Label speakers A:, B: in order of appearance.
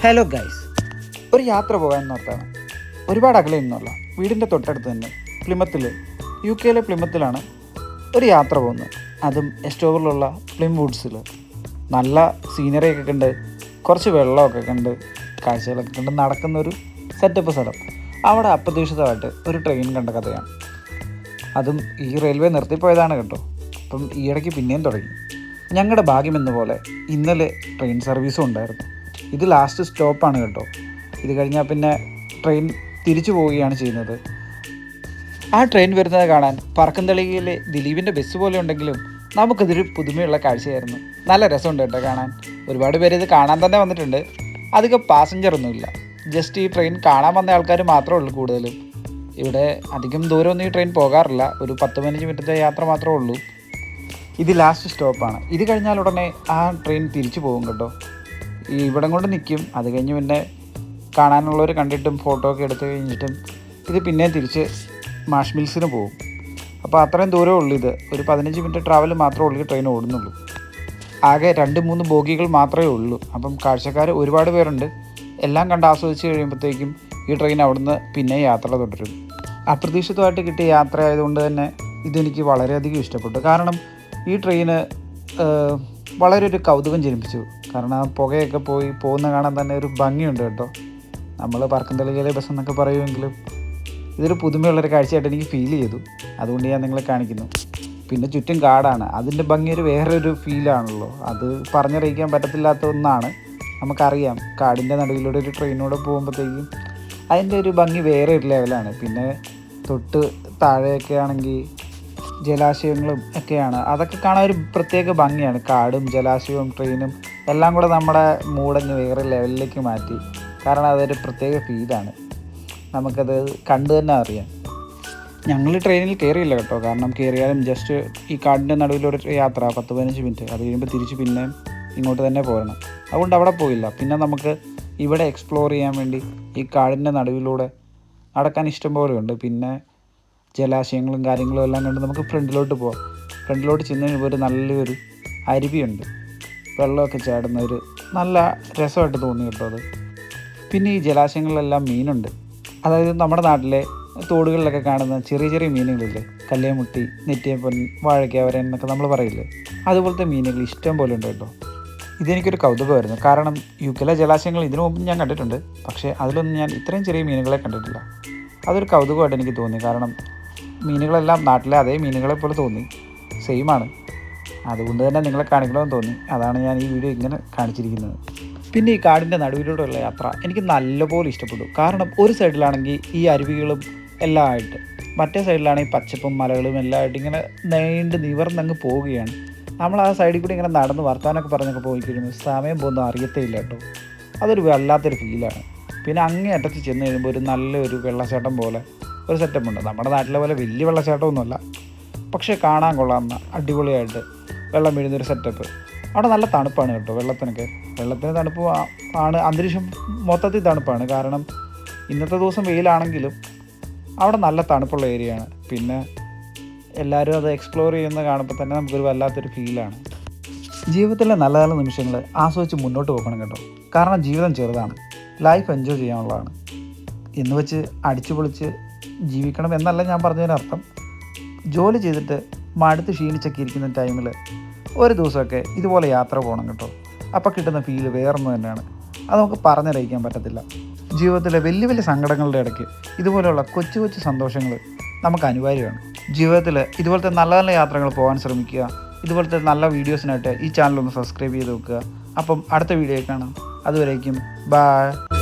A: Hello guys, ഒരു യാത്ര പോകാൻ നോർത്താണ്. ഒരുപാട് അകലെ നിന്നുള്ള വീടിൻ്റെ തൊട്ടടുത്ത് തന്നെ UK പ്ലിമത്തിലാണ് ഒരു യാത്ര പോകുന്നത്. അതും എസ്റ്റോവറിലുള്ള വുഡ്സിൽ നല്ല സീനറിയൊക്കെ കണ്ട് കുറച്ച് വെള്ളമൊക്കെ കണ്ട് കാഴ്ചകളൊക്കെ കണ്ട് നടക്കുന്നൊരു സെറ്റപ്പ് സ്ഥലം. അവിടെ അപ്രതീക്ഷിതമായിട്ട് ഒരു ട്രെയിൻ കണ്ട കഥയാണ്. അതും ഈ റെയിൽവേ നിർത്തിപ്പോയതാണ് കേട്ടോ. അപ്പം ഈയിടയ്ക്ക് പിന്നെയും തുടങ്ങി. ഞങ്ങളുടെ ഭാഗ്യമെന്ന പോലെ ഇന്നലെ ട്രെയിൻ സർവീസും ഉണ്ടായിരുന്നു. ഇത് ലാസ്റ്റ് സ്റ്റോപ്പാണ് കേട്ടോ. ഇത് കഴിഞ്ഞാൽ പിന്നെ ട്രെയിൻ തിരിച്ചു പോവുകയാണ് ചെയ്യുന്നത്. ആ ട്രെയിൻ വരുന്നത് കാണാൻ പറക്കന്തളികയിലെ ദിലീപിൻ്റെ ബസ് പോലെ ഉണ്ടെങ്കിലും നമുക്കിതൊരു പുതുമയുള്ള കാഴ്ചയായിരുന്നു. നല്ല രസമുണ്ട് കേട്ടോ കാണാൻ. ഒരുപാട് പേര് ഇത് കാണാൻ തന്നെ വന്നിട്ടുണ്ട്. അധികം പാസഞ്ചറൊന്നുമില്ല, ജസ്റ്റ് ഈ ട്രെയിൻ കാണാൻ വന്ന ആൾക്കാർ മാത്രമേ ഉള്ളൂ കൂടുതലും. ഇവിടെ അധികം ദൂരമൊന്നും ഈ ട്രെയിൻ പോകാറില്ല, ഒരു 10-15 മിനിറ്റത്തെ യാത്ര മാത്രമേ ഉള്ളൂ. ഇത് ലാസ്റ്റ് സ്റ്റോപ്പാണ്. ഇത് കഴിഞ്ഞാൽ ഉടനെ ആ ട്രെയിൻ തിരിച്ചു പോകും കേട്ടോ. ഈ ഇവിടം കൊണ്ട് നിൽക്കും. അത് കഴിഞ്ഞ് പിന്നെ കാണാനുള്ളവർ കണ്ടിട്ടും ഫോട്ടോ ഒക്കെ എടുത്ത് കഴിഞ്ഞിട്ടും ഇത് പിന്നെയും തിരിച്ച് മാഷ് മിൽസിന് പോകും. അപ്പോൾ അത്രയും ദൂരമേ ഉള്ളൂ. ഇത് ഒരു 15 മിനിറ്റ് ട്രാവൽ മാത്രമേ ഉള്ളൂ ഈ ട്രെയിൻ ഓടുന്നുള്ളൂ. ആകെ 2-3 ബോഗികൾ മാത്രമേ ഉള്ളൂ. അപ്പം കാഴ്ചക്കാർ ഒരുപാട് പേരുണ്ട്. എല്ലാം കണ്ട് ആസ്വദിച്ച് കഴിയുമ്പോഴത്തേക്കും ഈ ട്രെയിൻ അവിടുന്ന് പിന്നെ യാത്ര തുടരും. അപ്രതീക്ഷിതമായിട്ട് കിട്ടിയ യാത്ര ആയതുകൊണ്ട് തന്നെ ഇതെനിക്ക് വളരെയധികം ഇഷ്ടപ്പെട്ടു. കാരണം ഈ ട്രെയിന് വളരെ ഒരു കൗതുകം ജനിപ്പിച്ചു. കാരണം ആ പുകയൊക്കെ പോകുന്ന കാണാൻ തന്നെ ഒരു ഭംഗിയുണ്ട് കേട്ടോ. നമ്മൾ പറക്കന്തളികയിലെ ബസ് എന്നൊക്കെ പറയുമെങ്കിലും ഇതൊരു പുതുമയുള്ളൊരു കാഴ്ചയായിട്ട് എനിക്ക് ഫീൽ ചെയ്തു. അതുകൊണ്ട് ഞാൻ നിങ്ങളെ കാണിക്കുന്നു. പിന്നെ ചുറ്റും കാടാണ്. അതിൻ്റെ ഭംഗി ഒരു വേറൊരു ഫീലാണല്ലോ. അത് പറഞ്ഞറിയിക്കാൻ പറ്റത്തില്ലാത്ത ഒന്നാണ്. നമുക്കറിയാം, കാടിൻ്റെ നടുവിലൂടെ ഒരു ട്രെയിനിലൂടെ പോകുമ്പോഴത്തേക്കും അതിൻ്റെ ഒരു ഭംഗി വേറെ ഒരു ലെവലാണ്. പിന്നെ തൊട്ട് താഴെയൊക്കെ ആണെങ്കിൽ ജലാശയങ്ങളും ഒക്കെയാണ്. അതൊക്കെ കാണാൻ ഒരു പ്രത്യേക ഭംഗിയാണ്. കാടും ജലാശയവും ട്രെയിനും എല്ലാം കൂടെ നമ്മുടെ മൂടങ്ങ് വേറെ ലെവലിലേക്ക് മാറ്റി. കാരണം അതൊരു പ്രത്യേക ഫീലാണ്. നമുക്കത് കണ്ടു തന്നെ അറിയാം. ഞങ്ങൾ ട്രെയിനിൽ കയറിയില്ല കേട്ടോ. കാരണം കയറിയാലും ജസ്റ്റ് ഈ കാടിൻ്റെ നടുവിലൊരു യാത്ര 10-15 മിനിറ്റ്, അത് കഴിയുമ്പോൾ തിരിച്ച് പിന്നെയും ഇങ്ങോട്ട് തന്നെ പോരണം. അതുകൊണ്ട് അവിടെ പോയില്ല. പിന്നെ നമുക്ക് ഇവിടെ എക്സ്പ്ലോർ ചെയ്യാൻ വേണ്ടി ഈ കാടിൻ്റെ നടുവിലൂടെ നടക്കാൻ ഇഷ്ടം പോലെ ഉണ്ട്. പിന്നെ ജലാശയങ്ങളും കാര്യങ്ങളും എല്ലാം കണ്ട് നമുക്ക് ഫ്രണ്ടിലോട്ട് പോകാം. ഫ്രണ്ടിലോട്ട് ചെന്ന് കഴിയുമ്പോൾ ഒരു നല്ലൊരു അരുവിയുണ്ട്, വെള്ളമൊക്കെ ചാടുന്ന ഒരു നല്ല രസമായിട്ട് തോന്നി കേട്ടോ അത്. പിന്നെ ഈ ജലാശയങ്ങളിലെല്ലാം മീനുണ്ട്. അതായത് നമ്മുടെ നാട്ടിലെ തോടുകളിലൊക്കെ കാണുന്ന ചെറിയ ചെറിയ മീനുകളില്ലേ, കല്ലേമുട്ടി, നെറ്റിയപ്പൻ, വാഴയ്ക്കാവരൻ എന്നൊക്കെ നമ്മൾ പറയില്ലേ, അതുപോലത്തെ മീനുകൾ ഇഷ്ടം പോലെ ഉണ്ട് കേട്ടോ. ഇതെനിക്കൊരു കൗതുകമായിരുന്നു. കാരണം UK ജലാശയങ്ങൾ ഇതിനു മുമ്പ് ഞാൻ കണ്ടിട്ടുണ്ട്, പക്ഷേ അതിലൊന്നും ഞാൻ ഇത്രയും ചെറിയ മീനുകളെ കണ്ടിട്ടില്ല. അതൊരു കൗതുകമായിട്ട് എനിക്ക് തോന്നി. കാരണം മീനുകളെല്ലാം നാട്ടിലെ അതേ മീനുകളെ പോലെ തോന്നി, സെയിമാണ്. അതുകൊണ്ട് തന്നെ നിങ്ങളെ കാണിക്കണമെന്ന് തോന്നി. അതാണ് ഞാൻ ഈ വീഡിയോ ഇങ്ങനെ കാണിച്ചിരിക്കുന്നത്. പിന്നെ ഈ കാടിൻ്റെ നടുവിലൂടെയുള്ള യാത്ര എനിക്ക് നല്ലപോലെ ഇഷ്ടപ്പെട്ടു. കാരണം ഒരു സൈഡിലാണെങ്കിൽ ഈ അരുവികളും എല്ലാം ആയിട്ട്, മറ്റേ സൈഡിലാണെങ്കിൽ പച്ചപ്പും മലകളും എല്ലാം ആയിട്ട് ഇങ്ങനെ നീണ്ട് നിവർന്നങ്ങ് പോവുകയാണ്. നമ്മൾ ആ സൈഡിൽ കൂടി ഇങ്ങനെ നടന്ന് വർത്താനൊക്കെ പറഞ്ഞൊക്കെ പോയി കഴിയുമ്പോൾ സമയം പോകുന്നത് അറിയത്തേയില്ല കേട്ടോ. അതൊരു വല്ലാത്തൊരു ഫീലാണ്. പിന്നെ അങ്ങേ അറ്റത്ത് ചെന്ന് കഴിയുമ്പോൾ ഒരു നല്ലൊരു വെള്ളച്ചാട്ടം പോലെ ഒരു സെറ്റപ്പുണ്ട്. നമ്മുടെ നാട്ടിലെ പോലെ വലിയ വെള്ളച്ചാട്ടമൊന്നുമല്ല, പക്ഷേ കാണാൻ കൊള്ളാവുന്ന അടിപൊളിയായിട്ട് വെള്ളം വീഴുന്നൊരു സെറ്റപ്പ്. അവിടെ നല്ല തണുപ്പാണ് കേട്ടോ. വെള്ളത്തിന് തണുപ്പ് ആണ്. അന്തരീക്ഷം മൊത്തത്തിൽ തണുപ്പാണ്. കാരണം ഇന്നത്തെ ദിവസം വെയിലാണെങ്കിലും അവിടെ നല്ല തണുപ്പുള്ള ഏരിയയാണ്. പിന്നെ എല്ലാവരും അത് എക്സ്പ്ലോർ ചെയ്യുന്ന കാണുമ്പോൾ തന്നെ നമുക്കൊരു വല്ലാത്തൊരു ഫീലാണ്. ജീവിതത്തിലെ നല്ല നല്ല നിമിഷങ്ങൾ ആസ്വദിച്ച് മുന്നോട്ട് പോകണം കേട്ടോ. കാരണം ജീവിതം ചെറുതാണ്, ലൈഫ് എൻജോയ് ചെയ്യാനുള്ളതാണ്. എന്ന് വെച്ച് അടിച്ചു പൊളിച്ച് ജീവിക്കണം എന്നല്ല ഞാൻ പറഞ്ഞതിനർത്ഥം. ജോലി ചെയ്തിട്ട് മടുത്ത് ക്ഷീണിച്ചൊക്കെ ഇരിക്കുന്ന ടൈമിൽ ഒരു ദിവസമൊക്കെ ഇതുപോലെ യാത്ര പോകണം കേട്ടോ. അപ്പോൾ കിട്ടുന്ന ഫീല് വേറൊന്നും തന്നെയാണ്. അത് നമുക്ക് പറഞ്ഞറിയിക്കാൻ പറ്റത്തില്ല. ജീവിതത്തിലെ വലിയ വലിയ സങ്കടങ്ങളുടെ ഇടയ്ക്ക് ഇതുപോലെയുള്ള കൊച്ചു കൊച്ചു സന്തോഷങ്ങൾ നമുക്ക് അനിവാര്യമാണ്. ജീവിതത്തിൽ ഇതുപോലത്തെ നല്ല നല്ല യാത്രകൾ പോകാൻ ശ്രമിക്കുക. ഇതുപോലത്തെ നല്ല വീഡിയോസിനായിട്ട് ഈ ചാനലൊന്ന് സബ്സ്ക്രൈബ് ചെയ്ത് വെക്കുക. അപ്പം അടുത്ത വീഡിയോ കാണാം. അതുവരേക്കും ബൈ.